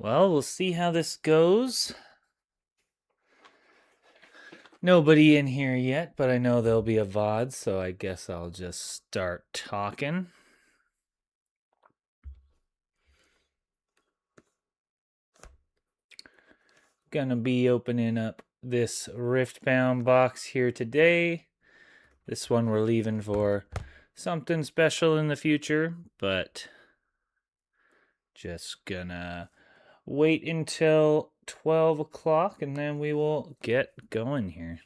Well, we'll see how this goes. Nobody in here yet, but I know there'll be a VOD, so I guess I'll just start talking. Gonna be opening up this Riftbound box here today. This one we're leaving for something special in the future, but just gonna wait until 12 o'clock and then we will get going here.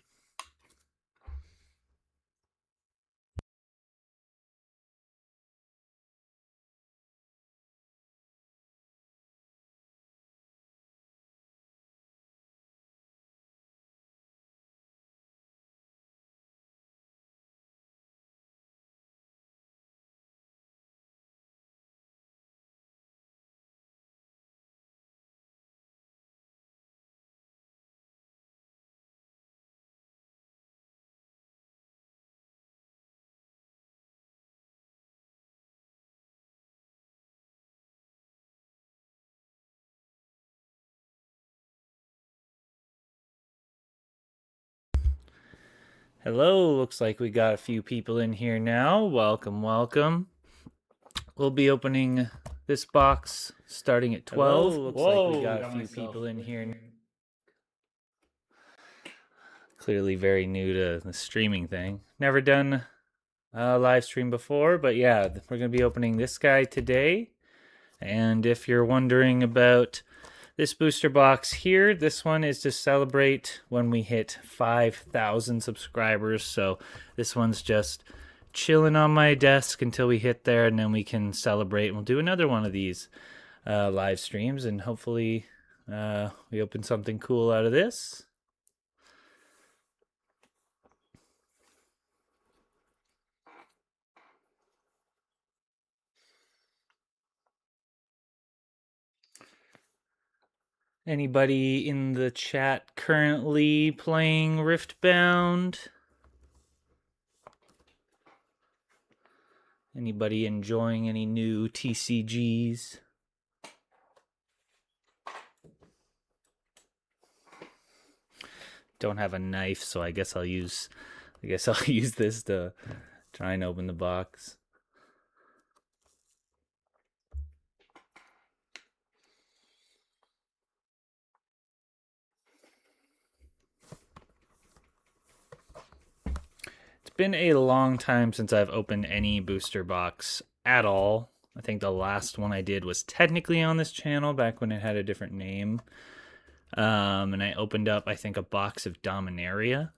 Hello, looks like we got a few people in here now. Welcome, welcome. We'll be opening this box starting at 12. Hello, looks Whoa, like we got a few people in here. Clearly very new to the streaming thing. Never done a live stream before, but yeah, we're going to be opening this guy today. And if you're wondering about this booster box here, this one is to celebrate when we hit 5,000 subscribers. So this one's just chilling on my desk until we hit there, and then we can celebrate. And we'll do another one of these live streams, and hopefully we open something cool out of this. Anybody in the chat currently playing Riftbound? Anybody enjoying any new TCGs? Don't have a knife, so I guess I'll use this to try and open the box. It's been a long time since I've opened any booster box at all. I think the last one I did was technically on this channel back when it had a different name. And I opened up, I think, a box of Dominaria.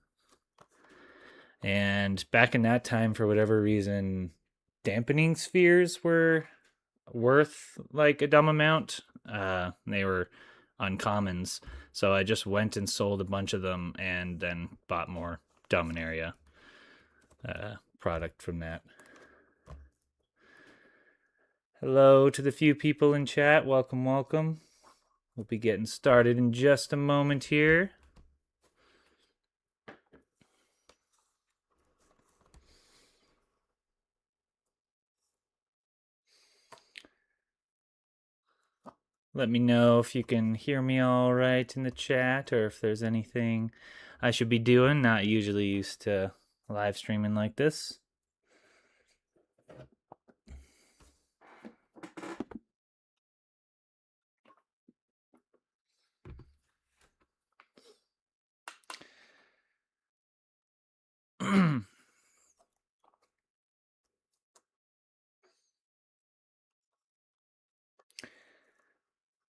And back in that time, for whatever reason, dampening spheres were worth like a dumb amount. They were uncommons. So I just went and sold a bunch of them and then bought more Dominaria product from that. Hello to the few people in chat. Welcome, welcome. We'll be getting started in just a moment here. Let me know if you can hear me all right in the chat, or if there's anything I should be doing. Not usually used to live streaming like this.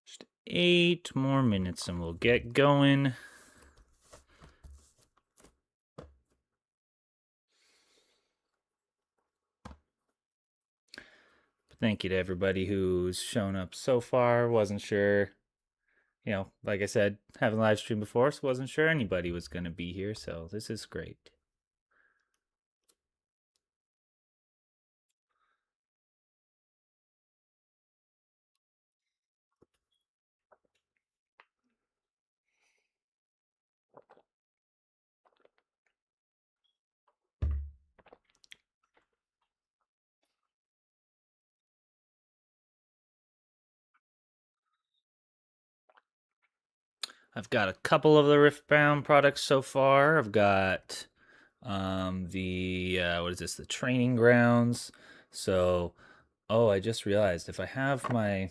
Just 8 more minutes and we'll get going. Thank you to everybody who's shown up so far. Wasn't sure, like I said, haven't live streamed before, so wasn't sure anybody was going to be here, so this is great. I've got a couple of the Riftbound products so far. I've got what is this? The training grounds. So, oh, I just realized if I have my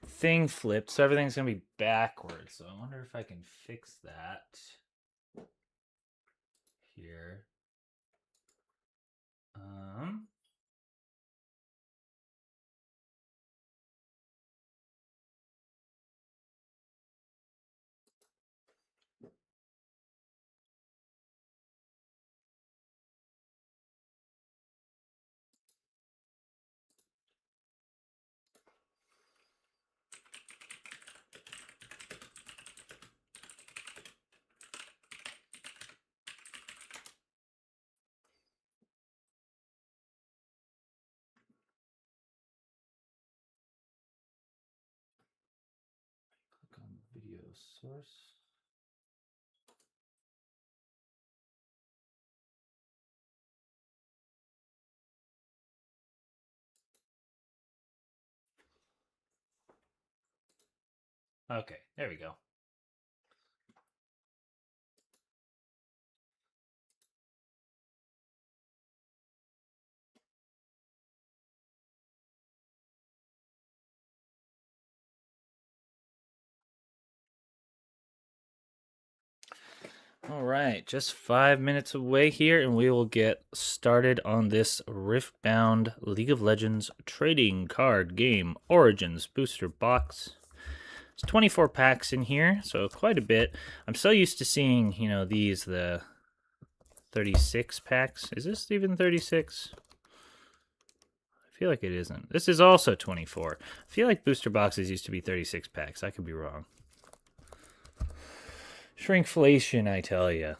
thing flipped, so everything's gonna be backwards. So I wonder if I can fix that here. Um, click on video source. Okay, there we go. All right, just 5 minutes away here, and we will get started on this Riftbound League of Legends trading card game Origins booster box. There's 24 packs in here, so quite a bit. I'm so used to seeing, the 36 packs. Is this even 36? I feel like it isn't. This is also 24. I feel like booster boxes used to be 36 packs. I could be wrong. Shrinkflation, I tell you.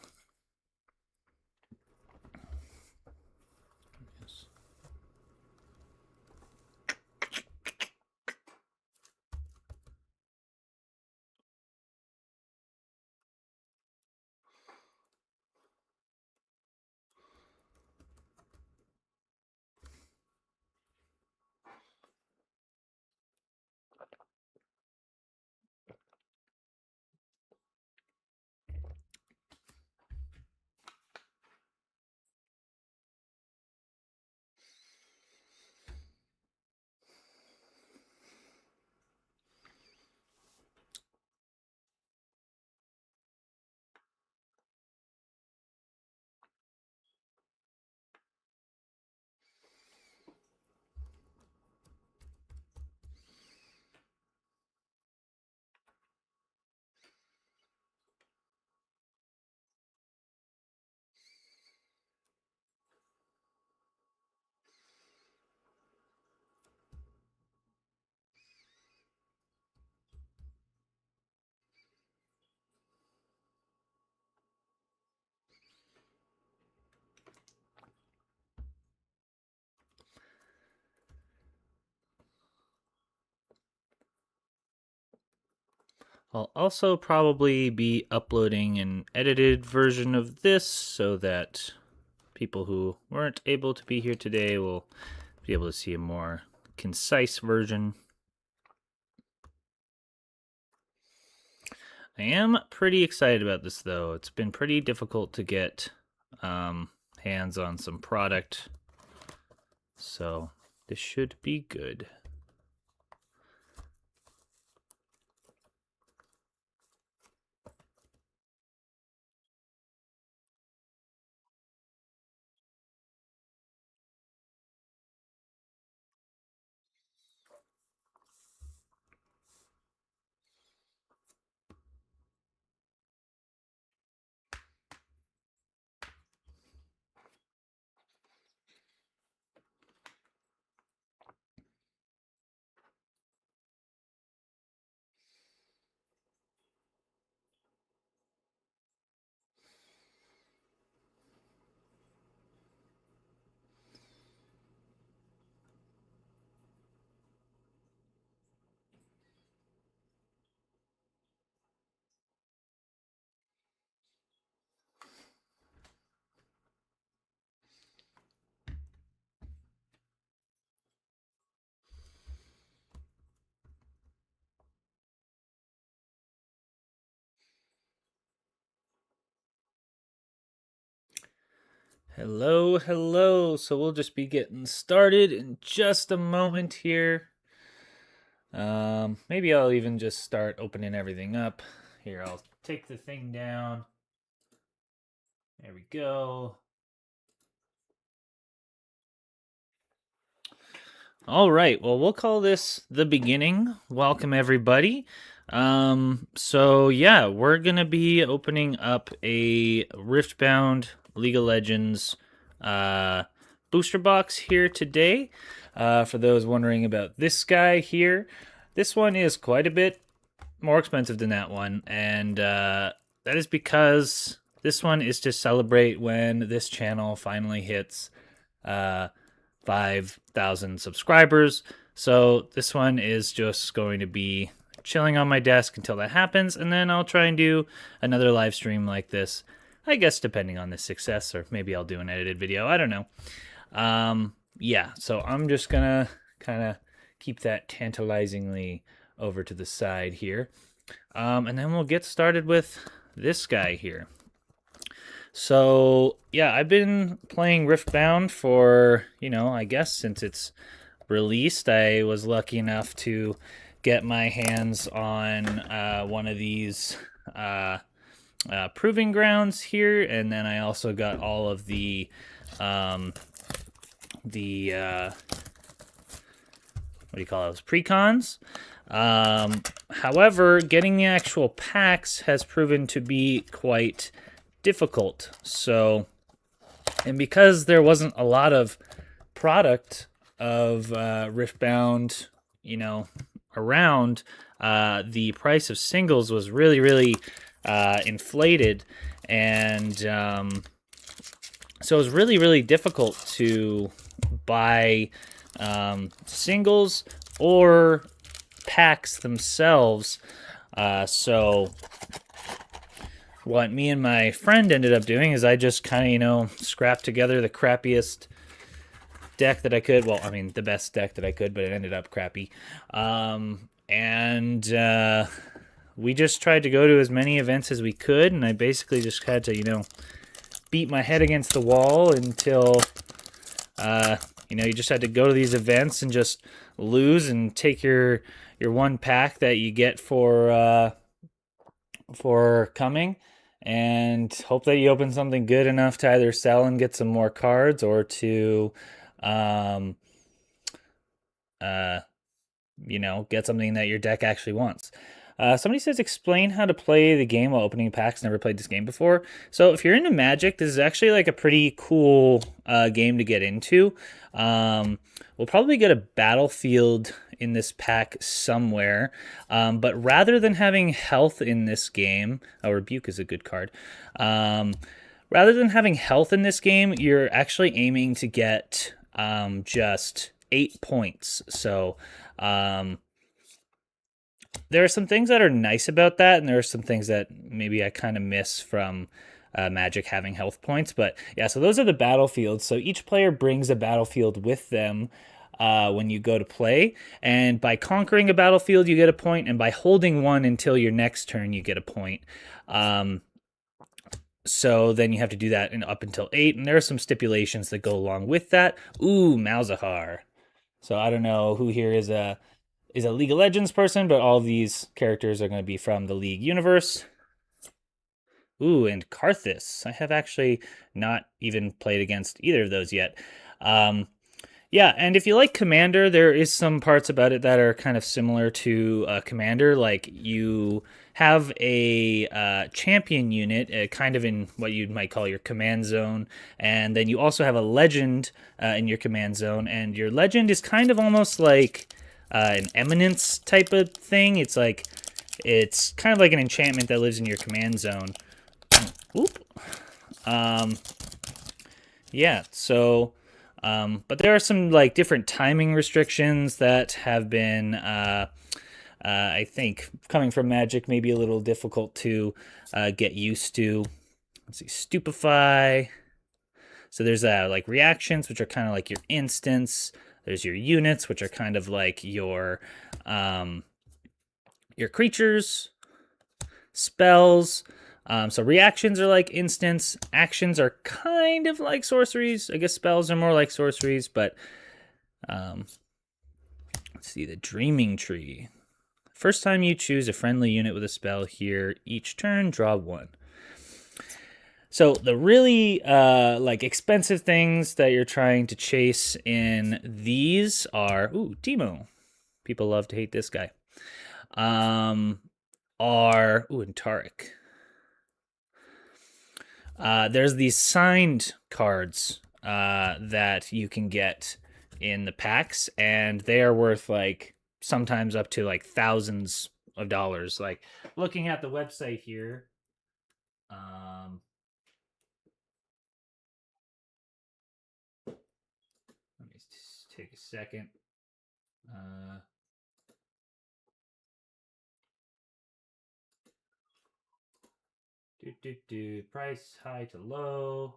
I'll also probably be uploading an edited version of this so that people who weren't able to be here today will be able to see a more concise version. I am pretty excited about this, though. It's been pretty difficult to get hands on some product, so this should be good. Hello, hello. So we'll just be getting started in just a moment here. Maybe I'll even just start opening everything up. Here, I'll take the thing down. There we go. All right. Well, we'll call this the beginning. Welcome, everybody. So yeah, we're gonna be opening up a Riftbound League of Legends booster box here today. For those wondering about this guy here, this one is quite a bit more expensive than that one, and that is because this one is to celebrate when this channel finally hits 5,000 subscribers. So this one is just going to be chilling on my desk until that happens, and then I'll try and do another live stream like this, I guess, depending on the success, or maybe I'll do an edited video. I don't know. Yeah, so I'm just gonna kind of keep that tantalizingly over to the side here. And then we'll get started with this guy here. So, yeah, I've been playing Riftbound for, I guess since it's released. I was lucky enough to get my hands on one of these proving grounds here, and then I also got all of the what do you call those, precons. However, getting the actual packs has proven to be quite difficult. So, and because there wasn't a lot of product of Riftbound, around, the price of singles was really, really inflated, and so it was really, really difficult to buy singles or packs themselves. So what me and my friend ended up doing is I just kind of, scrapped together the crappiest deck that I could. Well, I mean, the best deck that I could, but it ended up crappy. And we just tried to go to as many events as we could, and I basically just had to, beat my head against the wall until, you just had to go to these events and just lose and take your one pack that you get for coming, and hope that you open something good enough to either sell and get some more cards, or to get something that your deck actually wants. Somebody says, explain how to play the game while opening packs. Never played this game before. So if you're into Magic, this is actually like a pretty cool game to get into. We'll probably get a Battlefield in this pack somewhere. But rather than having health in this game, Rebuke is a good card. Rather than having health in this game, you're actually aiming to get just 8 points. So there are some things that are nice about that, and there are some things that maybe I kind of miss from Magic having health points. But yeah, so those are the battlefields. So each player brings a battlefield with them when you go to play. And by conquering a battlefield, you get a point, and by holding one until your next turn, you get a point. So then you have to do that up until 8, and there are some stipulations that go along with that. Ooh, Malzahar. So I don't know who here is a League of Legends person, but all these characters are going to be from the League universe. Ooh, and Karthus. I have actually not even played against either of those yet. Yeah, and if you like Commander, there is some parts about it that are kind of similar to Commander. Like, you have a champion unit, kind of in what you might call your command zone, and then you also have a legend in your command zone, and your legend is kind of almost like an eminence type of thing. It's kind of like an enchantment that lives in your command zone. Whoop. Yeah, so but there are some different timing restrictions that have been I think, coming from Magic, maybe a little difficult to get used to. Let's see, Stupefy. So there's reactions, which are kind of like your instants. There's your units, which are kind of like your creatures, spells. So reactions are like instants. Actions are kind of like sorceries. I guess spells are more like sorceries, but let's see, the Dreaming Tree. First time you choose a friendly unit with a spell here, each turn, draw one. So the really like expensive things that you're trying to chase in these are Demo. People love to hate this guy. Are and Tarek. There's these signed cards that you can get in the packs, and they are worth like sometimes up to like thousands of dollars. Like looking at the website here, let me just take a second. Price high to low.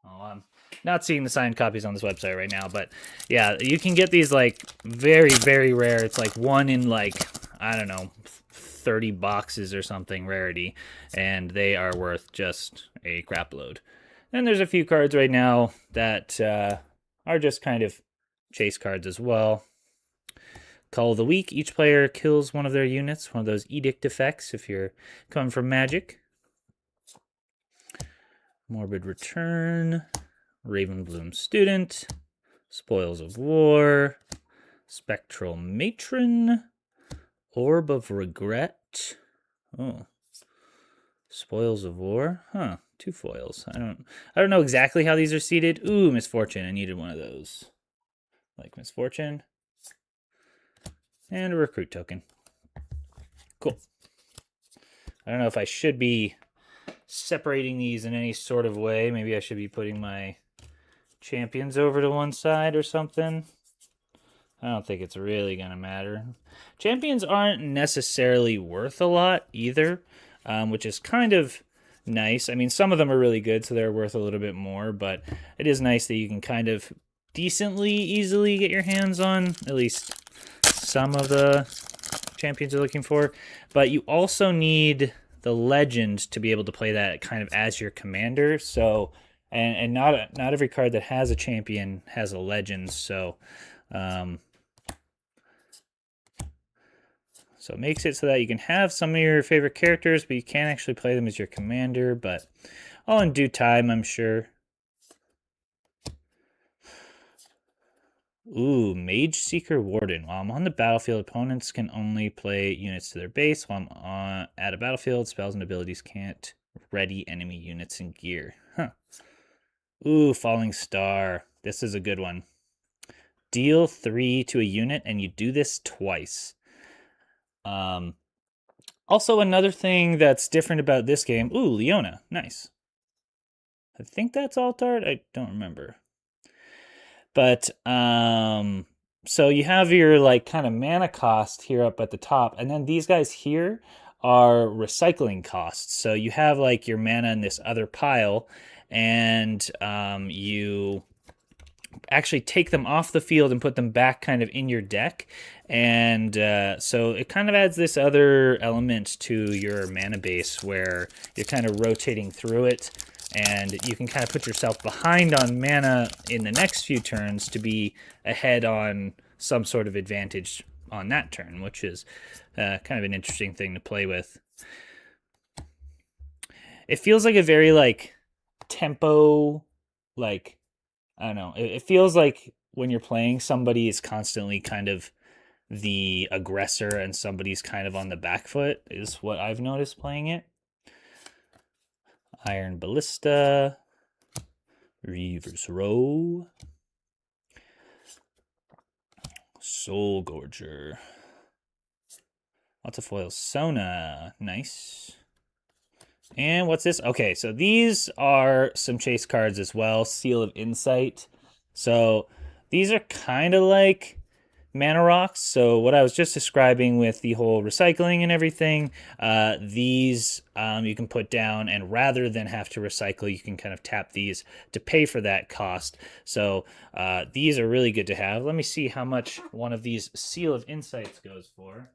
Oh, I'm not seeing the signed copies on this website right now, but yeah, you can get these like very, very rare. It's like one in like, I don't know, 30 boxes or something rarity, and they are worth just a crap load. And there's a few cards right now that are just kind of chase cards as well. Call of the week. Each player kills one of their units, one of those edict effects if you're coming from Magic. Morbid Return. Ravenbloom Student. Spoils of War. Spectral Matron. Orb of Regret. Oh. Spoils of War. Huh. 2 foils. I don't know exactly how these are seated. Ooh, Misfortune. I needed one of those. Like Misfortune. And a recruit token. Cool. I don't know if I should be separating these in any sort of way. Maybe I should be putting my champions over to one side or something. I don't think it's really going to matter. Champions aren't necessarily worth a lot either, which is kind of nice. I mean, some of them are really good, so they're worth a little bit more, but it is nice that you can kind of decently easily get your hands on at least some of the champions you're looking for. But you also need the legend to be able to play that kind of as your commander. So, and not every card that has a champion has a legend. So, so it makes it so that you can have some of your favorite characters, but you can't actually play them as your commander. But all in due time, I'm sure. Ooh, Mage Seeker Warden. While I'm on the battlefield, opponents can only play units to their base. While I'm at a battlefield, spells and abilities can't ready enemy units and gear. Huh. Ooh, Falling Star. This is a good one. Deal 3 to a unit, and you do this twice. Also, another thing that's different about this game. Ooh, Leona. Nice. I think that's alt art. I don't remember. But so you have your like kind of mana cost here up at the top, and then these guys here are recycling costs. So you have like your mana in this other pile, and you actually take them off the field and put them back kind of in your deck. And so it kind of adds this other element to your mana base where you're kind of rotating through it, and you can kind of put yourself behind on mana in the next few turns to be ahead on some sort of advantage on that turn, which is kind of an interesting thing to play with. It feels like a very like tempo, like, I don't know. It feels like when you're playing, somebody is constantly kind of the aggressor and somebody's kind of on the back foot, is what I've noticed playing it. Iron Ballista. Reaver's Row. Soul Gorger. Lots of foils. Sona. Nice. And what's this? Okay, so these are some chase cards as well. Seal of Insight. So these are kind of like mana rocks. So what I was just describing with the whole recycling and everything, these you can put down, and rather than have to recycle, you can kind of tap these to pay for that cost. So these are really good to have. Let me see how much one of these Seal of Insights goes for.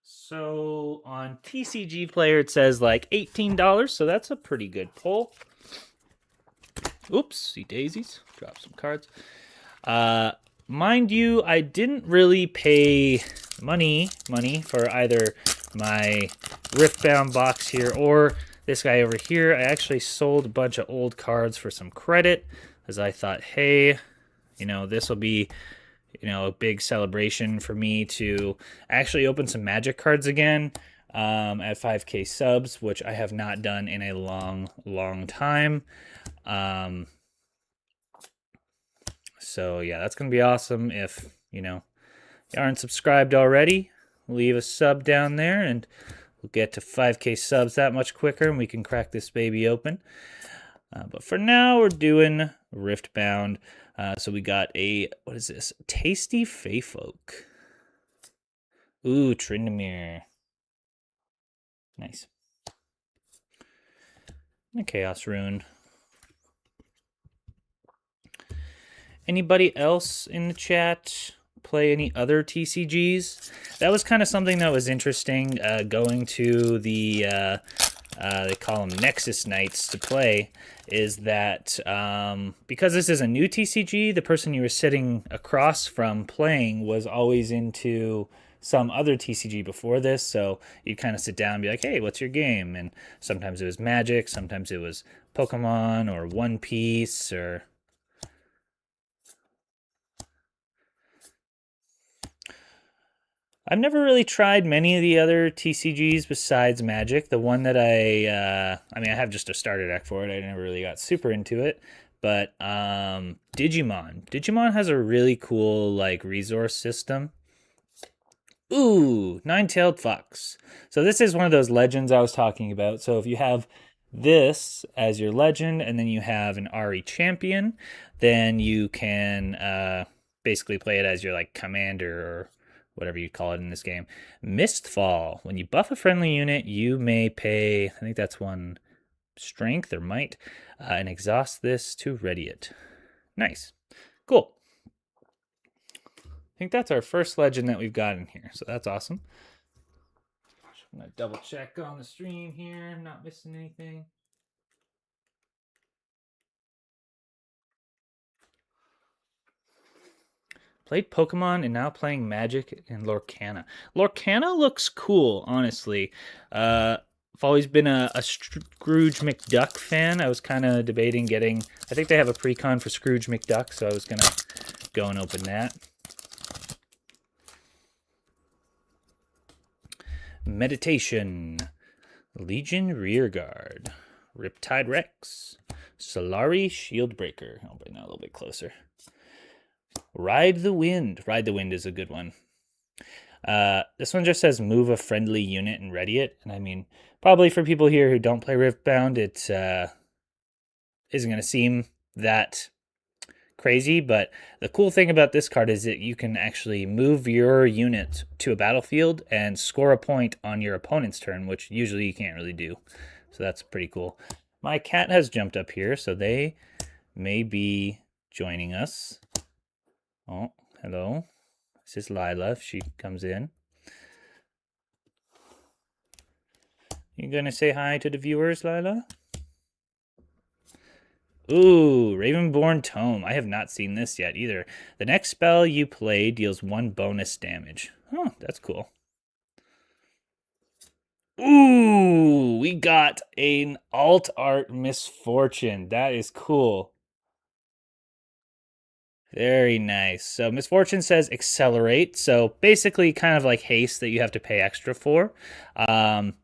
So on TCG Player, it says like $18, so that's a pretty good pull. Oops, see daisies. Drop some cards. Mind you, I didn't really pay money for either my Riftbound box here or this guy over here. I actually sold a bunch of old cards for some credit, as I thought, hey, you know, this will be, you know, a big celebration for me to actually open some Magic cards again at 5K subs, which I have not done in a long time. So yeah, that's gonna be awesome. If you know you aren't subscribed already, leave a sub down there, and we'll get to 5K subs that much quicker, and we can crack this baby open. But for now, we're doing Riftbound. So we got a, what is this? Tasty Feyfolk. Ooh, Tryndamere. Nice. And a Chaos Rune. Anybody else in the chat play any other TCGs? That was kind of something that was interesting, going to the, they call them Nexus Nights to play, is that because this is a new TCG, the person you were sitting across from playing was always into some other TCG before this, so you'd kind of sit down and be like, hey, what's your game? And sometimes it was Magic, sometimes it was Pokemon or One Piece or... I've never really tried many of the other TCGs besides Magic. The one that I mean, I have just a starter deck for it. I never really got super into it. But Digimon. Digimon has a really cool, like, resource system. Ooh, Nine-Tailed Fox. So this is one of those legends I was talking about. So if you have this as your legend, and then you have an RE champion, then you can basically play it as your, like, commander or whatever you call it in this game. Mistfall. When you buff a friendly unit, you may pay, I think that's one strength or might, and exhaust this to ready it. Nice. Cool. I think that's our first legend that we've got in here, so that's awesome. I'm going to double check on the stream here, not missing anything. Played Pokemon and now playing Magic and Lorcana. Lorcana looks cool, honestly. I've always been a Scrooge McDuck fan. I was kind of debating getting... I think they have a pre-con for Scrooge McDuck, so I was going to go and open that. Meditation. Legion Rearguard. Riptide Rex. Solari Shieldbreaker. I'll bring that a little bit closer. Ride the Wind. Ride the Wind is a good one. This one just says move a friendly unit and ready it. And I mean, probably for people here who don't play Riftbound, it isn't going to seem that crazy. But the cool thing about this card is that you can actually move your unit to a battlefield and score a point on your opponent's turn, which usually you can't really do. So that's pretty cool. My cat has jumped up here, so they may be joining us. Oh, hello. This is Lila if she comes in. You gonna say hi to the viewers, Lila? Ooh, Ravenborn Tome. I have not seen this yet either. The next spell you play deals 1 bonus damage. Oh, that's cool. Ooh, we got an alt art Misfortune. That is cool. Very nice. So Misfortune says accelerate. So basically kind of like haste that you have to pay extra for. And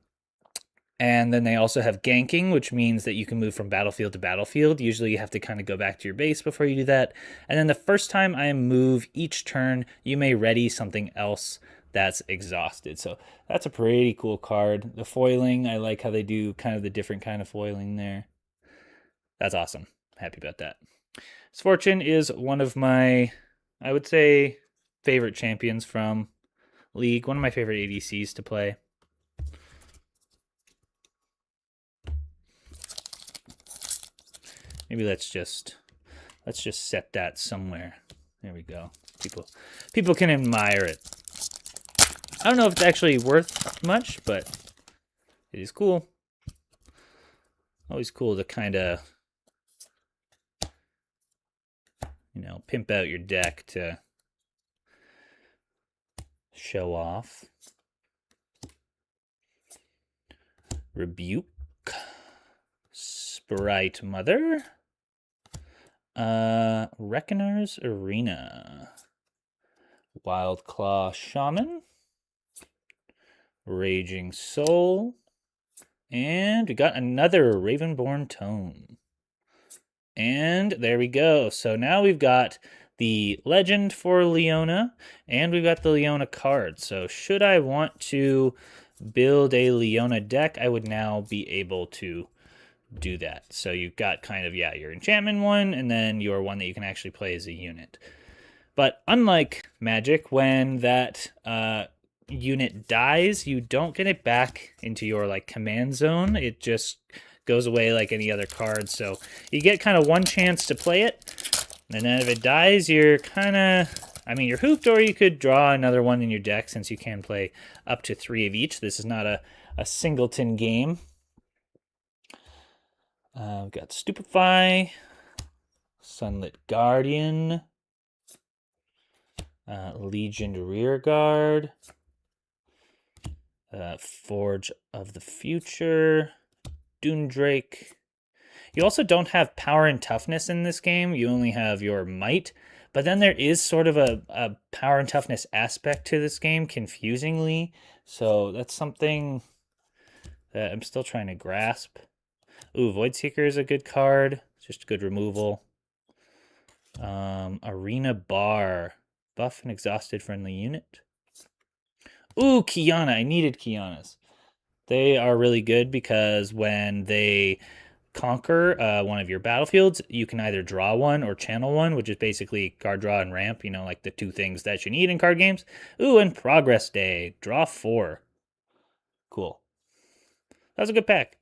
then they also have ganking, which means that you can move from battlefield to battlefield. Usually you have to kind of go back to your base before you do that. And then the first time I move each turn, you may ready something else that's exhausted. So that's a pretty cool card. The foiling, I like how they do kind of the different kind of foiling there. That's awesome. Happy about that. Misfortune is one of my, I would say, favorite champions from League. One of my favorite ADCs to play. Maybe let's just set that somewhere. There we go. People can admire it. I don't know if it's actually worth much, but it is cool. Always cool to kind of, you know, pimp out your deck to show off. Rebuke. Sprite Mother. Reckoner's Arena. Wild Claw Shaman. Raging Soul. And we got another Ravenborn Tome. And there we go. So now we've got the legend for Leona, and we've got the Leona card. So should I want to build a Leona deck, I would now be able to do that. So you've got kind of, yeah, your enchantment one, and then your one that you can actually play as a unit. But unlike Magic, when that unit dies, you don't get it back into your like command zone. It just goes away like any other card. So you get kind of one chance to play it, and then if it dies, you're kind of, I mean, you're hooped, or you could draw another one in your deck since you can play up to 3 of each. This is not a singleton game. We've got Stupefy, Sunlit Guardian, Legion Rearguard, Forge of the Future, Doomdrake. You also don't have power and toughness in this game. You only have your might. But then there is sort of a power and toughness aspect to this game, confusingly. So that's something that I'm still trying to grasp. Ooh, Voidseeker is a good card. It's just good removal. Arena Bar. Buff an exhausted friendly unit. Ooh, Kiana. I needed Kianas. They are really good because when they conquer one of your battlefields, you can either draw one or channel one, which is basically card draw and ramp, you know, like the 2 things that you need in card games. Ooh, and Progress Day. Draw 4. Cool. That was a good pack.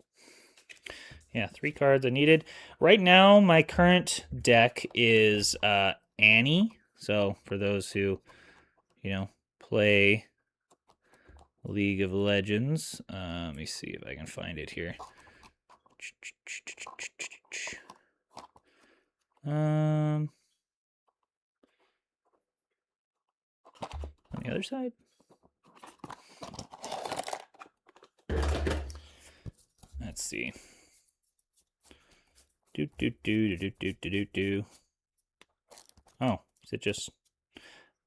Yeah, 3 cards I needed. Right now, my current deck is Annie. So for those who, you know, play League of Legends, let me see if I can find it here. On the other side. Let's see. Oh, is it just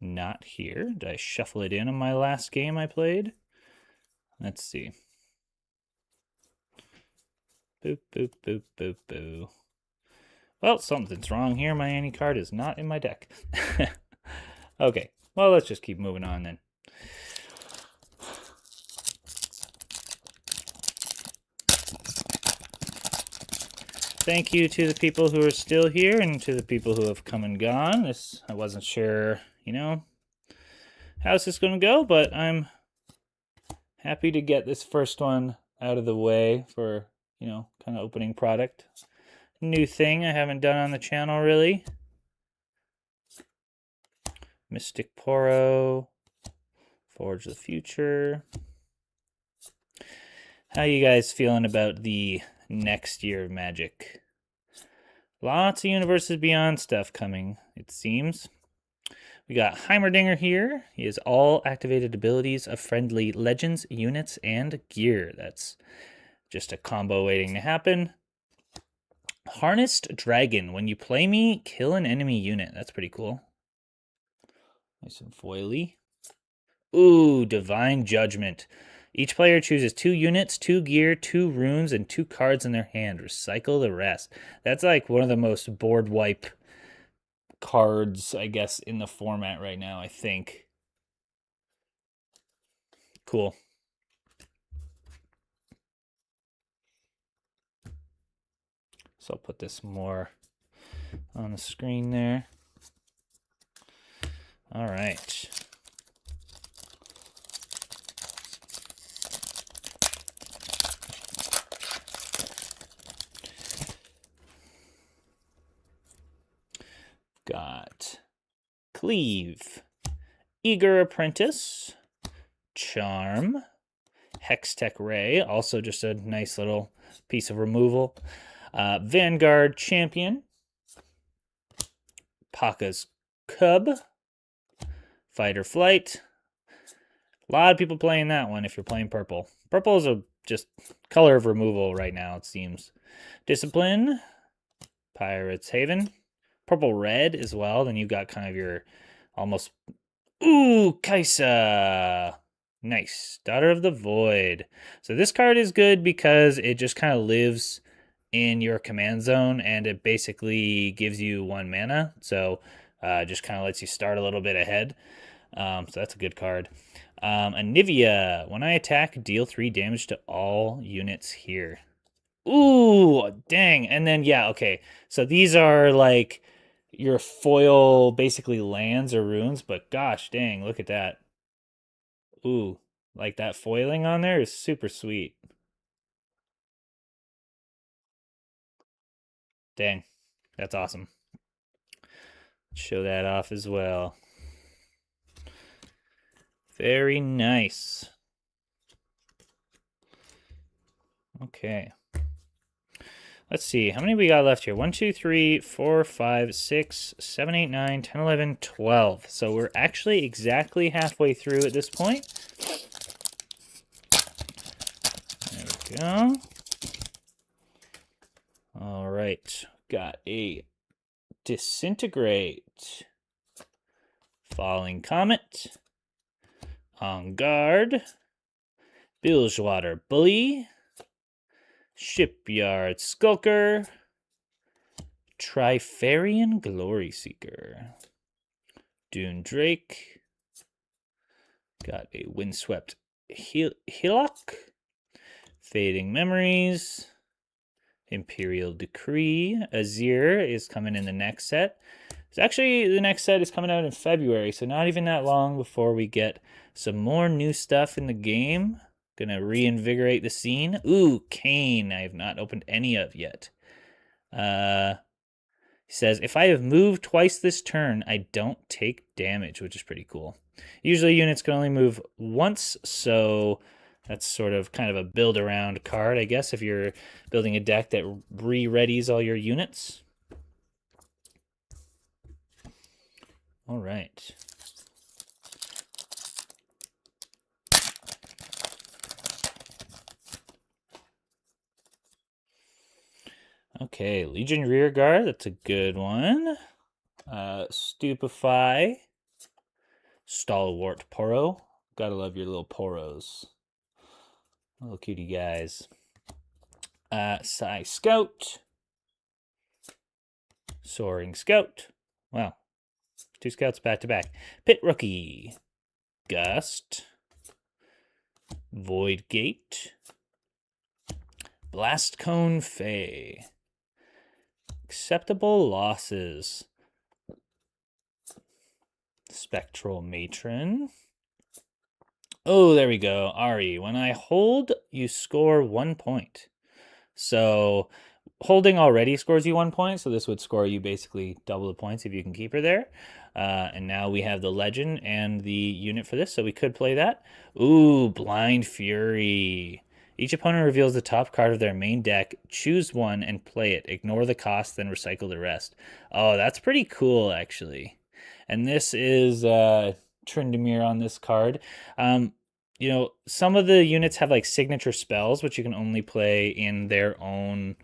not here? Did I shuffle it in on my last game I played? Let's see. Boop, boop, boop, boop, boo. Well, something's wrong here. My Annie card is not in my deck. Okay, well, let's just keep moving on then. Thank you to the people who are still here and to the people who have come and gone. I wasn't sure, you know, how's this going to go, but I'm happy to get this first one out of the way for, you know, kind of opening product. New thing I haven't done on the channel, really. Mystic Poro, Forge the Future. How you guys feeling about the next year of Magic? Lots of Universes Beyond stuff coming, it seems. We got Heimerdinger here. He has all activated abilities of friendly legends, units, and gear. That's just a combo waiting to happen. Harnessed Dragon. When you play me, kill an enemy unit. That's pretty cool. Nice and foily. Ooh, Divine Judgment. Each player chooses 2 units, 2 gear, 2 runes, and 2 cards in their hand. Recycle the rest. That's like one of the most board wipe cards, I guess, in the format right now, I think. Cool. So I'll put this more on the screen there. All right. Got Cleave, Eager Apprentice, Charm, Hextech Ray, also just a nice little piece of removal. Vanguard Champion, Paka's Cub, Fighter Flight. A lot of people playing that one if you're playing purple. Purple is a just color of removal right now, it seems. Discipline, Pirate's Haven, purple red as well. Then you've got kind of your almost. Ooh, Kaisa. Nice. Daughter of the Void. So this card is good because it just kind of lives in your command zone and it basically gives you 1 mana. So just kind of lets you start a little bit ahead. So that's a good card. Anivia. When I attack, deal 3 damage to all units here. Ooh, dang. And then, yeah, okay. So these are like your foil, basically lands or runes, but gosh dang, look at that. Ooh, like that foiling on there is super sweet. Dang, that's awesome. Show that off as well. Very nice. Okay. Let's see, how many we got left here? 1, 2, 3, 4, 5, 6, 7, 8, 9, 10, 11, 12. So we're actually exactly halfway through at this point. There we go. All right, got a Disintegrate, Falling Comet, On Guard, Bilgewater Bully, Shipyard Skulker, Trifarian Glory Seeker, Dune Drake, got a Windswept Hillock, Fading Memories, Imperial Decree. Azir is coming in the next set. So actually, the next set is coming out in February, so not even that long before we get some more new stuff in the game. Gonna reinvigorate the scene. Ooh, Kane. I have not opened any of yet. He says, if I have moved twice this turn, I don't take damage, which is pretty cool. Usually units can only move once, so that's sort of kind of a build around card, I guess, if you're building a deck that re-readies all your units. All right. Okay, Legion Rearguard, that's a good one. Stupefy, Stalwart Poro. Gotta love your little poros. Little cutie guys. Psy Scout, Soaring Scout. Wow, 2 scouts back to back. Pit Rookie, Gust, Void Gate, Blast Cone Fae. Acceptable Losses, Spectral Matron. Oh, there we go. Ari, when I hold, you score 1 point. So holding already scores you 1 point, so this would score you basically double the points if you can keep her there. And now we have the legend and the unit for this, so we could play that. Ooh, Blind Fury. Each opponent reveals the top card of their main deck. Choose one and play it. Ignore the cost, then recycle the rest. Oh, that's pretty cool, actually. And this is Tryndamere on this card. You know, some of the units have like signature spells, which you can only play in their own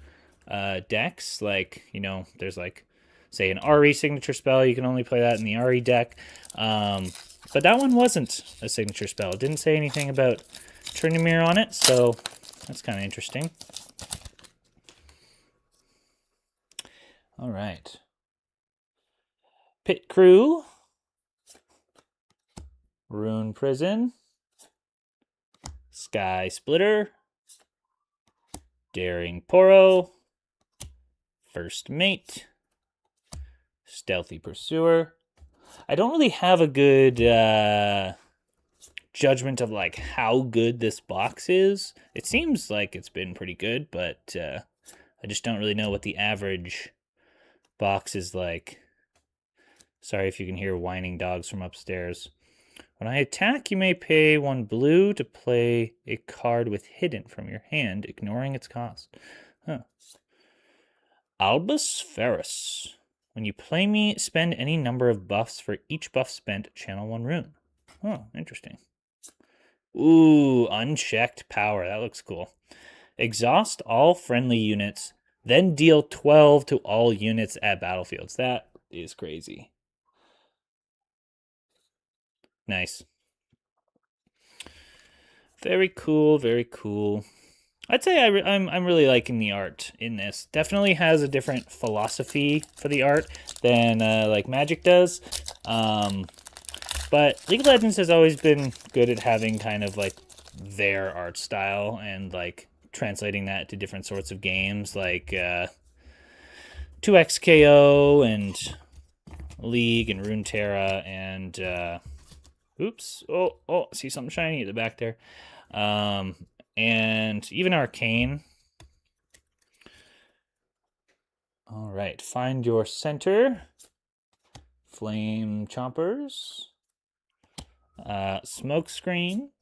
decks. Like, you know, there's like, say, an RE signature spell. You can only play that in the RE deck. But that one wasn't a signature spell. It didn't say anything about Tryndamere on it, so that's kind of interesting. All right. Pit Crew, Rune Prison, Sky Splitter, Daring Poro, First Mate, Stealthy Pursuer. I don't really have a good judgment of like how good this box is. It seems like it's been pretty good, but I just don't really know what the average box is like. Sorry if you can hear whining dogs from upstairs. When I attack, you may pay 1 blue to play a card with hidden from your hand, ignoring its cost. Huh. Albus Ferris. When you play me, spend any number of buffs. For each buff spent, channel 1 rune. Oh, interesting. Ooh, unchecked power. That looks cool. Exhaust all friendly units, then deal 12 to all units at battlefields. That is crazy. Nice. Very cool, very cool. I'd say I'm really liking the art in this. Definitely has a different philosophy for the art than like Magic does. But League of Legends has always been good at having kind of like their art style and like translating that to different sorts of games, like 2XKO and League and Runeterra and oops, oh, see something shiny at the back there. And even Arcane. All right, find your center. Flame Chompers. Smoke Screen.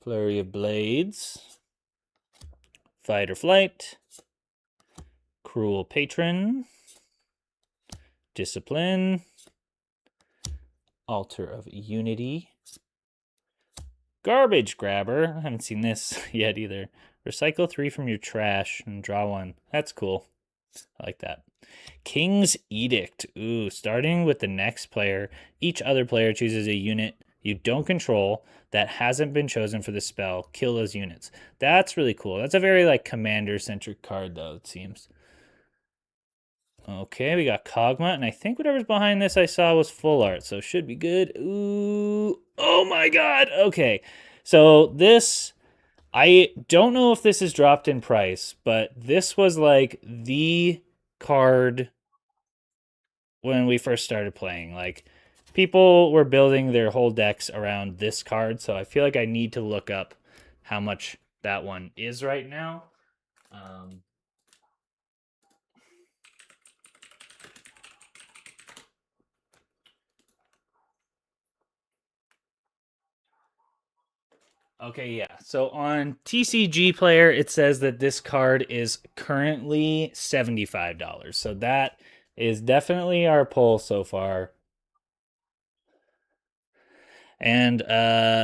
Flurry of Blades. Fight or Flight. Cruel Patron. Discipline. Altar of Unity. Garbage Grabber. I haven't seen this yet either. Recycle 3 from your trash and draw 1. That's cool. I like that. King's Edict. Ooh, starting with the next player, each other player chooses a unit you don't control that hasn't been chosen for the spell. Kill those units. That's really cool. That's a very like commander-centric card though, it seems. Okay, we got Kog'Maw, and I think whatever's behind this I saw was full art, so should be good. Ooh, oh my god, okay. So this, I don't know if this is dropped in price, but this was like the card when we first started playing. Like, people were building their whole decks around this card, so I feel like I need to look up how much that one is right now. Okay, yeah. So on TCG Player, it says that this card is currently $75. So that is definitely our pull so far. And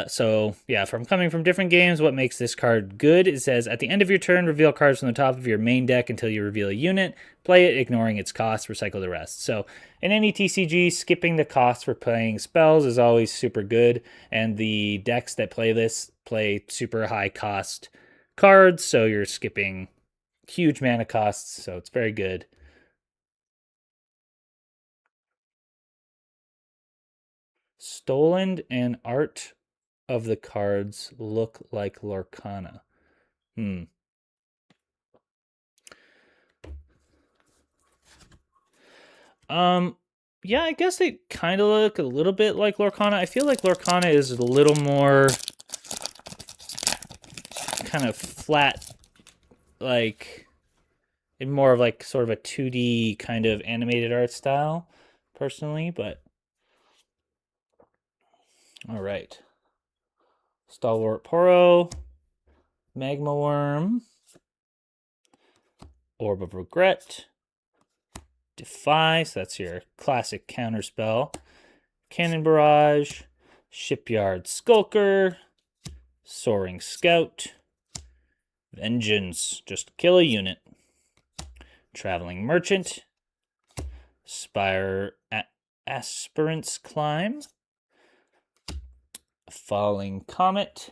so, yeah, from coming from different games, what makes this card good? It says, at the end of your turn, reveal cards from the top of your main deck until you reveal a unit. Play it, ignoring its cost, recycle the rest. So, in any TCG, skipping the cost for playing spells is always super good. And the decks that play this play super high cost cards, so you're skipping huge mana costs, so it's very good. Stolen and art of the cards look like Lorcana. Yeah, I guess they kind of look a little bit like Lorcana. I feel like Lorcana is a little more kind of flat, like in more of like sort of a 2D kind of animated art style, personally, but all right. Stalwart Poro, Magma Worm, Orb of Regret, Defy, so that's your classic counter spell, Cannon Barrage, Shipyard Skulker, Soaring Scout, Vengeance, just kill a unit, Traveling Merchant, Spire Aspirant's Climb, Falling Comet,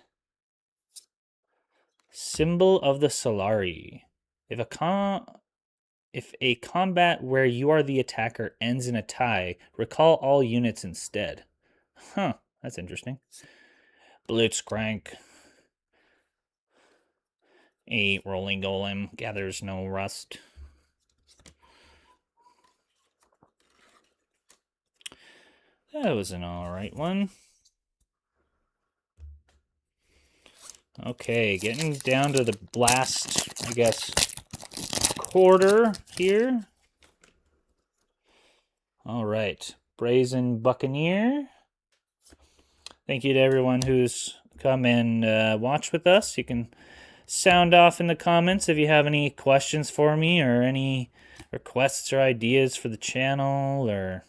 Symbol of the Solari. If a combat where you are the attacker ends in a tie, recall all units instead. Huh, that's interesting. Blitzcrank. A Rolling Golem gathers no rust. That was an alright one. Okay, getting down to the last, I guess, quarter here. All right, Brazen Buccaneer, Thank you to everyone who's come and watched with us. You can sound off in the comments if you have any questions for me or any requests or ideas for the channel, or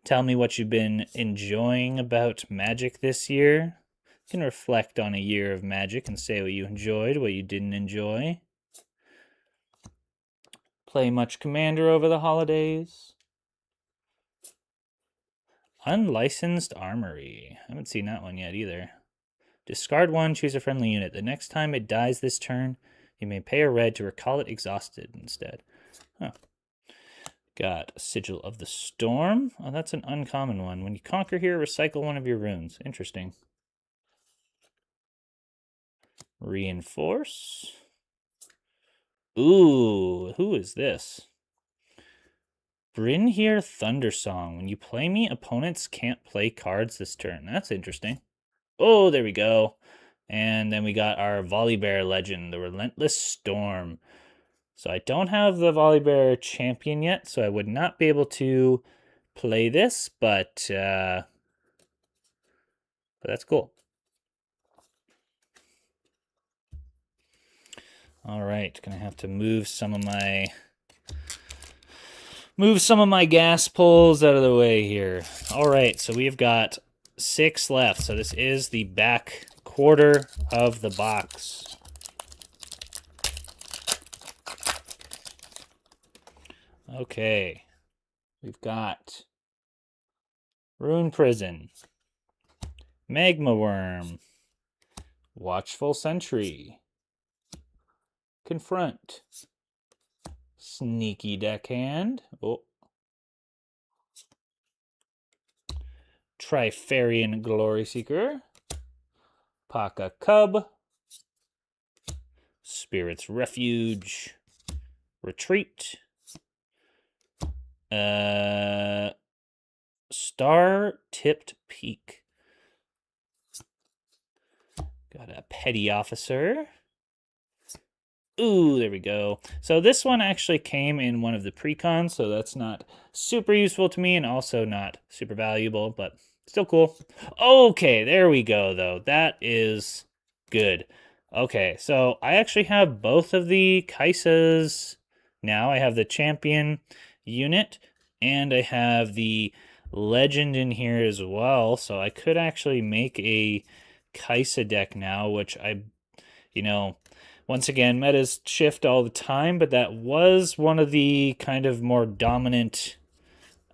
tell me what you've been enjoying about Magic this year. You can reflect on a year of Magic and say what you enjoyed, what you didn't enjoy. Play much Commander over the holidays. Unlicensed Armory. I haven't seen that one yet either. Discard one, choose a friendly unit. The next time it dies this turn, you may pay a red to recall it exhausted instead. Huh. Got Sigil of the Storm. Oh, that's an uncommon one. When you conquer here, recycle one of your runes. Interesting. Reinforce. Ooh, who is this? Brynhir Thundersong. When you play me, opponents can't play cards this turn. That's interesting. Oh, there we go. And then we got our Volibear legend, the Relentless Storm. So I don't have the Volibear champion yet, so I would not be able to play this, but that's cool. All right, gonna have to move some of my gas poles out of the way here. All right, so we've got 6 left. So this is the back quarter of the box. Okay, we've got Rune Prison, Magma Worm, Watchful Sentry, Confront, Sneaky Deckhand, Trifarian Glory Seeker, Paka Cub, Spirit's Refuge, Retreat, Star-Tipped Peak. Got a Petty Officer. Ooh, there we go. So this one actually came in one of the precons, so that's not super useful to me and also not super valuable, but still cool. Okay, there we go, though. That is good. Okay, so I actually have both of the Kaisas now. I have the champion unit, and I have the legend in here as well, so I could actually make a Kaisa deck now, which once again, metas shift all the time, but that was one of the kind of more dominant,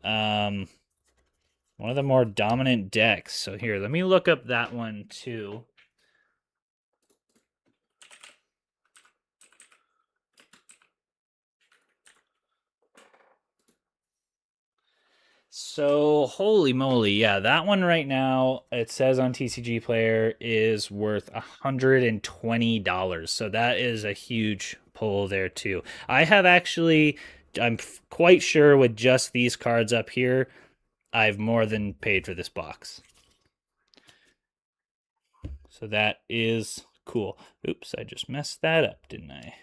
one of the more dominant decks. So here, let me look up that one too. So, holy moly, yeah, that one right now, it says on TCG Player, is worth $120. So that is a huge pull there too. I have actually, I'm quite sure with just these cards up here, I've more than paid for this box. So that is cool. Oops, I just messed that up, didn't I?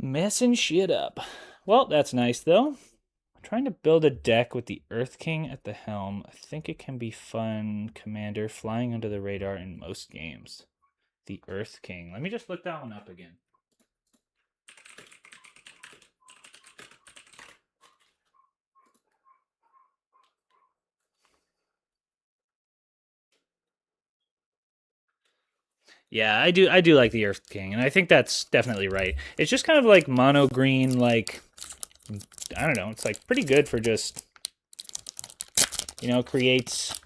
Messing shit up. Well, that's nice, though. I'm trying to build a deck with the Earth King at the helm. I think it can be fun. Commander flying under the radar in most games. The Earth King. Let me just look that one up again. Yeah, I do like the Earth King, and I think that's definitely right. It's just kind of like mono green, like, I don't know, it's like pretty good for just, creates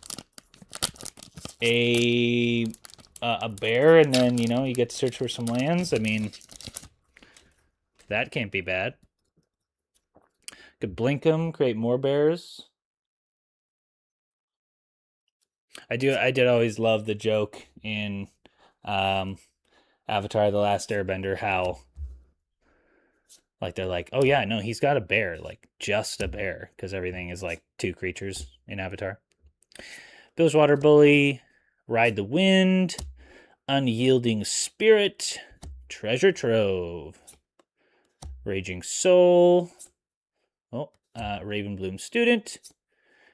a bear, and then, you get to search for some lands. I mean, that can't be bad. Could blink them, create more bears. I did always love the joke in Avatar: The Last Airbender, how like they're like, oh yeah, no, he's got a bear, like just a bear, because everything is like 2 creatures in Avatar. Bilgewater Bully, Ride the Wind, Unyielding Spirit, Treasure Trove, Raging Soul. Oh, Ravenbloom student.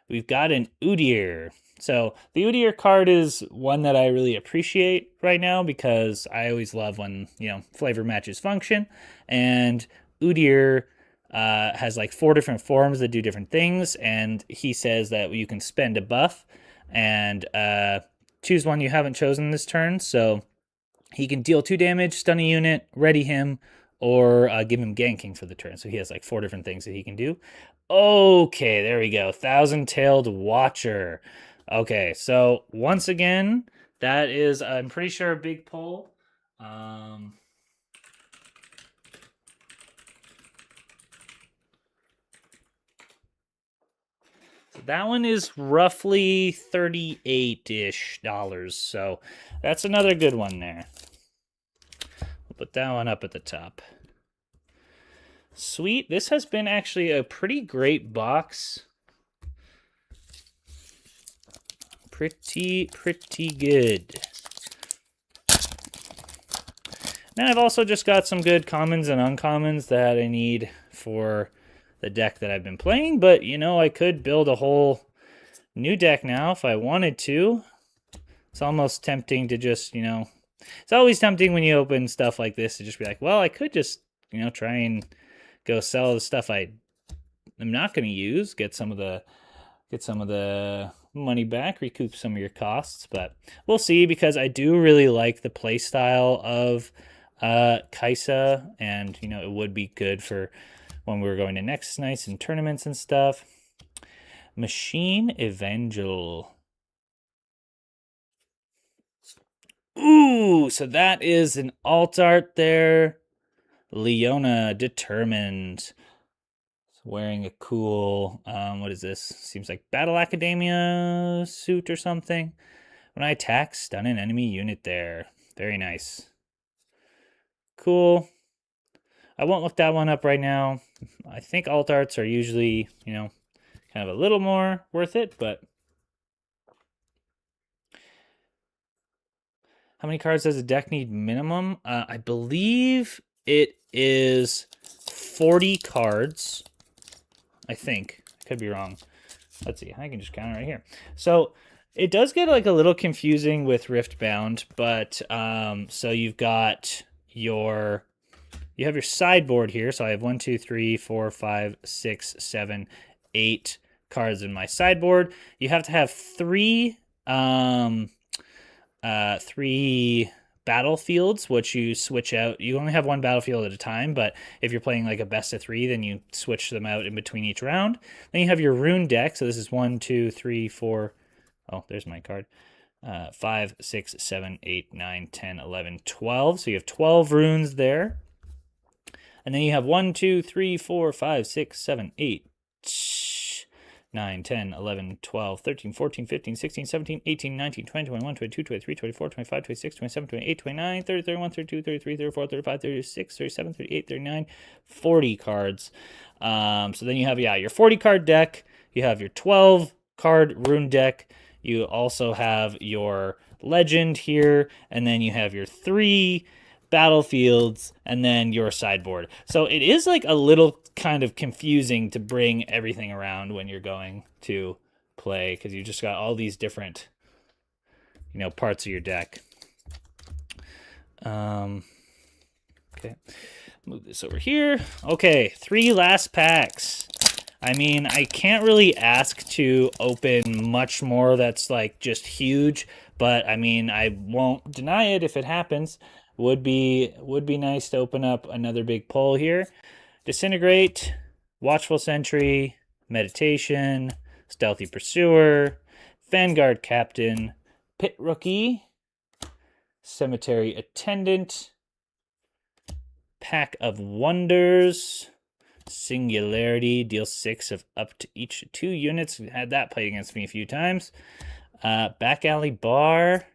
We've got an Udyr. So the Udyr card is one that I really appreciate right now because I always love when, flavor matches function. And Udyr has like 4 different forms that do different things. And he says that you can spend a buff and choose one you haven't chosen this turn. So he can deal 2 damage, stun a unit, ready him, or give him ganking for the turn. So he has like 4 different things that he can do. Okay, there we go. Thousand-tailed Watcher. Okay, so once again, that is, I'm pretty sure, a big pull. So that one is roughly $38-ish. So that's another good one there. We'll put that one up at the top. Sweet. This has been actually a pretty great box. Pretty good. Now I've also just got some good commons and uncommons that I need for the deck that I've been playing. But, I could build a whole new deck now if I wanted to. It's almost tempting to just, it's always tempting when you open stuff like this to just be like, well, I could just, try and go sell the stuff I'm not going to use, get some of the money back, recoup some of your costs, but we'll see because I do really like the play style of Kai'Sa, and it would be good for when we were going to Nexus Nights and tournaments and stuff. Machine Evangel. Ooh, so that is an alt art there. Leona Determined. Wearing a cool, what is this? Seems like Battle Academia suit or something. When I attack, stun an enemy unit there. Very nice. Cool. I won't look that one up right now. I think alt arts are usually, kind of a little more worth it, but how many cards does a deck need minimum? I believe it is 40 cards. I think. I could be wrong. Let's see. I can just count it right here. So it does get like a little confusing with Riftbound, but so you've got your sideboard here. So I have 1, 2, 3, 4, 5, 6, 7, 8 cards in my sideboard. You have to have 3 battlefields, which you switch out. You only have 1 battlefield at a time, but if you're playing like a best of 3, then you switch them out in between each round. Then you have your rune deck. So this is 1, 2, 3, 4. Oh, there's my card. 5, 6, 7, 8, 9, 10, 11, 12. So you have 12 runes there. And then you have 1, 2, 3, 4, 5, 6, 7, 8, 9, 10, 11, 12, 13, 14, 15, 16, 17, 18, 19, 20, 21, 22, 23, 24, 25, 26, 27, 28, 29, 30, 31, 32, 33, 34, 35, 36, 37, 38, 39, 40 cards. So then you have, your 40 card deck. You have your 12 card rune deck. You also have your legend here. And then you have your 3 battlefields and then your sideboard. So it is like a little kind of confusing to bring everything around when you're going to play because you just got all these different parts of your deck. Okay, move this over here. Okay, 3 last packs. I mean, I can't really ask to open much more that's like just huge, but I mean, I won't deny it if it happens. Would be nice to open up another big pull here. Disintegrate, Watchful Sentry, Meditation, Stealthy Pursuer, Vanguard Captain, Pit Rookie, Cemetery Attendant, Pack of Wonders, Singularity, deals 6 of up to each 2 units. Had that played against me a few times. Back Alley Bar,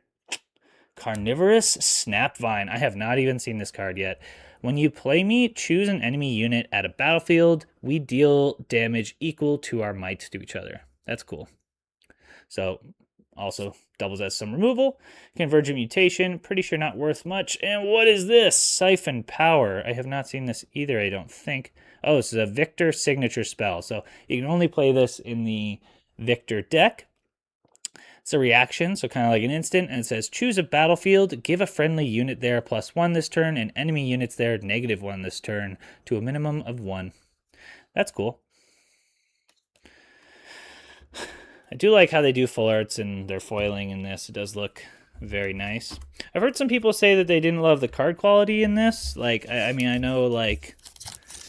Carnivorous Snapvine. I have not even seen this card yet. When you play me, choose an enemy unit at a battlefield. We deal damage equal to our might to each other. That's cool. So also doubles as some removal. Convergent Mutation, pretty sure not worth much. And what is this? Siphon Power. I have not seen this either, I don't think. Oh, this is a Victor signature spell. So you can only play this in the Victor deck. It's a reaction, so kind of like an instant, and it says choose a battlefield, give a friendly unit there +1 this turn, and enemy units there -1 this turn to a minimum of 1. That's cool. I do like how they do full arts and their foiling in this. It does look very nice. I've heard some people say that they didn't love the card quality in this. Like, I mean, I know, like,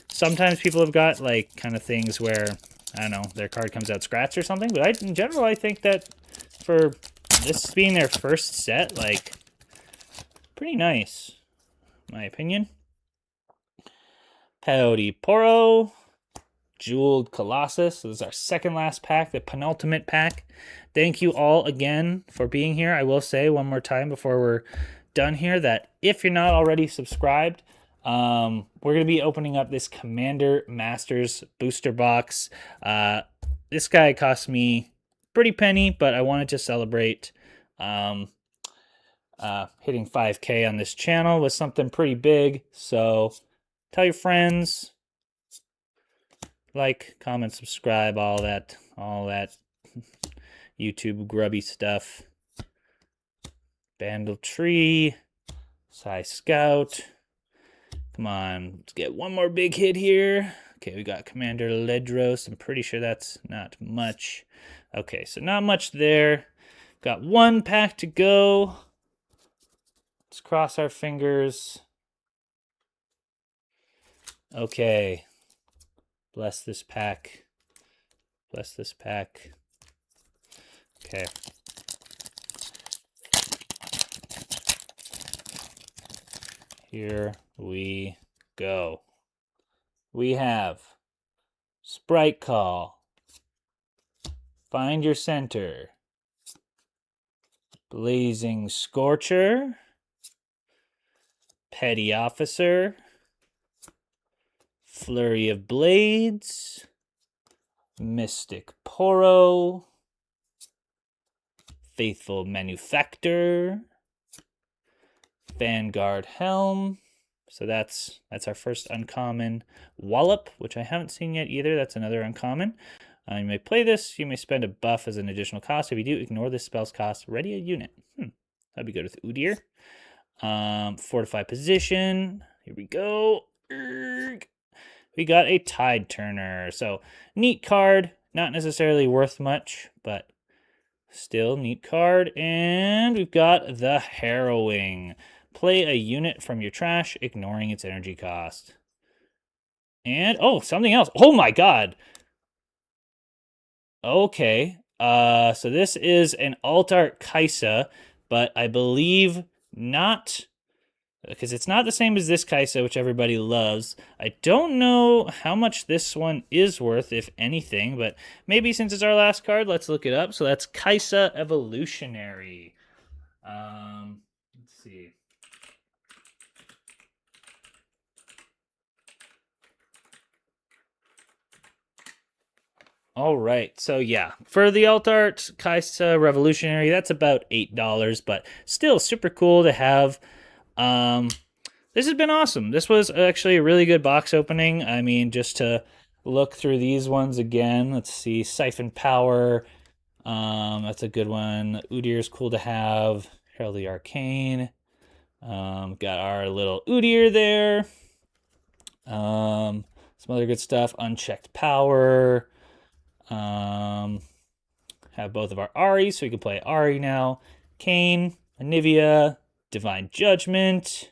sometimes people have got, like, kind of things where, I don't know, their card comes out scratched or something. But in general, I think that for this being their first set, like, pretty nice, in my opinion. Peyote Poro. Jeweled Colossus. So this is our second last pack, the penultimate pack. Thank you all again for being here. I will say one more time before we're done here that if you're not already subscribed, we're going to be opening up this Commander Masters booster box. This guy cost me pretty penny, but I wanted to celebrate hitting 5K on this channel with something pretty big. So tell your friends. Like, comment, subscribe, all that YouTube grubby stuff. Bandle Tree, Psy Scout. Come on, let's get one more big hit here. Okay, we got Commander Ledros. I'm pretty sure that's not much. Okay, so not much there. Got one pack to go. Let's cross our fingers. Okay. Bless this pack. Bless this pack. Okay. Here we go. We have Sprite Call. Find Your Center. Blazing Scorcher. Petty Officer. Flurry of Blades, Mystic Poro, Faithful Manufactor, Vanguard Helm. So that's our first uncommon. Wallop, which I haven't seen yet either. That's another uncommon. You may play this. You may spend a buff as an additional cost. If you do, ignore this spell's cost. Ready a unit. That'd be good with Udyr. Fortify Position. Here we go. We got a Tide Turner. So, neat card. Not necessarily worth much, but still neat card. And we've got the Harrowing. Play a unit from your trash, ignoring its energy cost. And, oh, something else. Oh my god. Okay. So this is an alt art Kaisa, but I believe not, because it's not the same as this Kaisa, which everybody loves. I don't know how much this one is worth, if anything, but maybe since it's our last card, let's look it up. So that's Kaisa Evolutionary. Let's see. All right, so yeah, for the alt art Kaisa Revolutionary, that's about $8, but still super cool to have. This has been awesome. This was actually a really good box opening. I mean, just to look through these ones again, let's see, Siphon Power, that's a good one. Udyr's cool to have. Herald the Arcane, got our little Udyr there. Some other good stuff. Unchecked Power. Have both of our Ari, so we can play Ari now. Kane, Anivia, Divine Judgment,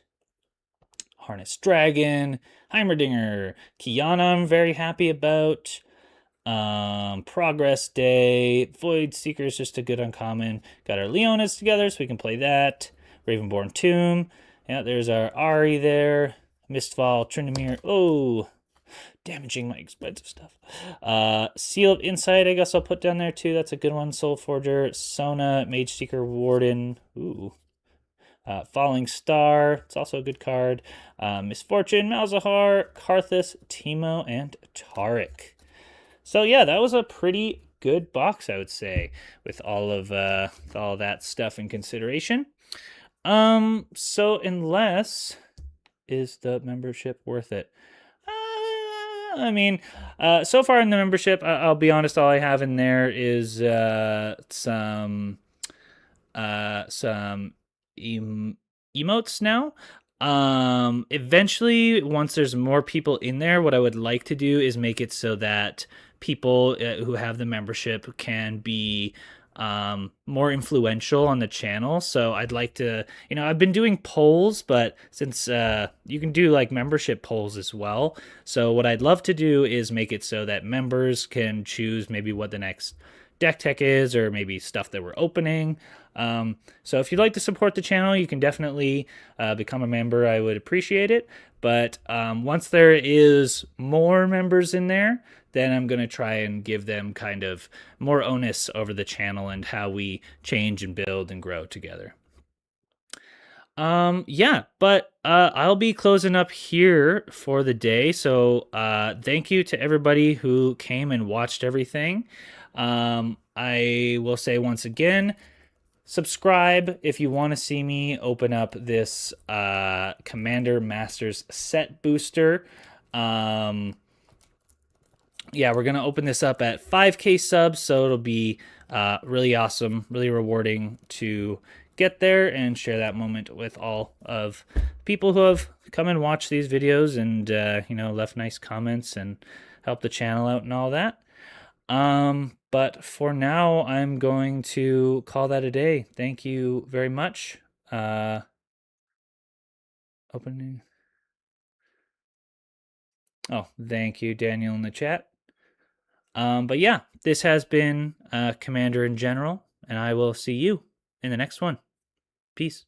Harness Dragon, Heimerdinger, Kiana I'm very happy about. Progress Day, Void Seeker is just a good uncommon. Got our Leonas together, so we can play that. Ravenborn Tomb. Yeah, there's our Ari there. Mistfall, Tryndamere. Oh, damaging my expensive stuff. Seal of Insight, I guess I'll put down there too. That's a good one. Soul Forger, Sona, Mage Seeker, Warden. Ooh. Falling Star, it's also a good card. Misfortune, Malzahar, Karthus, Teemo, and Taric. So yeah, that was a pretty good box, I would say, with all of all that stuff in consideration. So unless, is the membership worth it? I mean, so far in the membership, I'll be honest, all I have in there is some emotes now. Eventually, once there's more people in there, what I would like to do is make it so that people who have the membership can be more influential on the channel. So I'd like to, I've been doing polls, but since you can do like membership polls as well. So what I'd love to do is make it so that members can choose maybe what the next deck tech is, or maybe stuff that we're opening. So if you'd like to support the channel, you can definitely become a member. I would appreciate it. But once there is more members in there, then I'm going to try and give them kind of more onus over the channel and how we change and build and grow together. Yeah, but I'll be closing up here for the day. So thank you to everybody who came and watched everything. I will say once again, subscribe if you want to see me open up this Commander Masters set booster. Yeah, we're going to open this up at 5K subs, so it'll be really awesome, really rewarding to get there and share that moment with all of people who have come and watched these videos and, left nice comments and helped the channel out and all that. But for now, I'm going to call that a day. Thank you very much. Opening. Oh, thank you, Daniel, in the chat. But yeah, this has been Commander in General, and I will see you in the next one. Peace.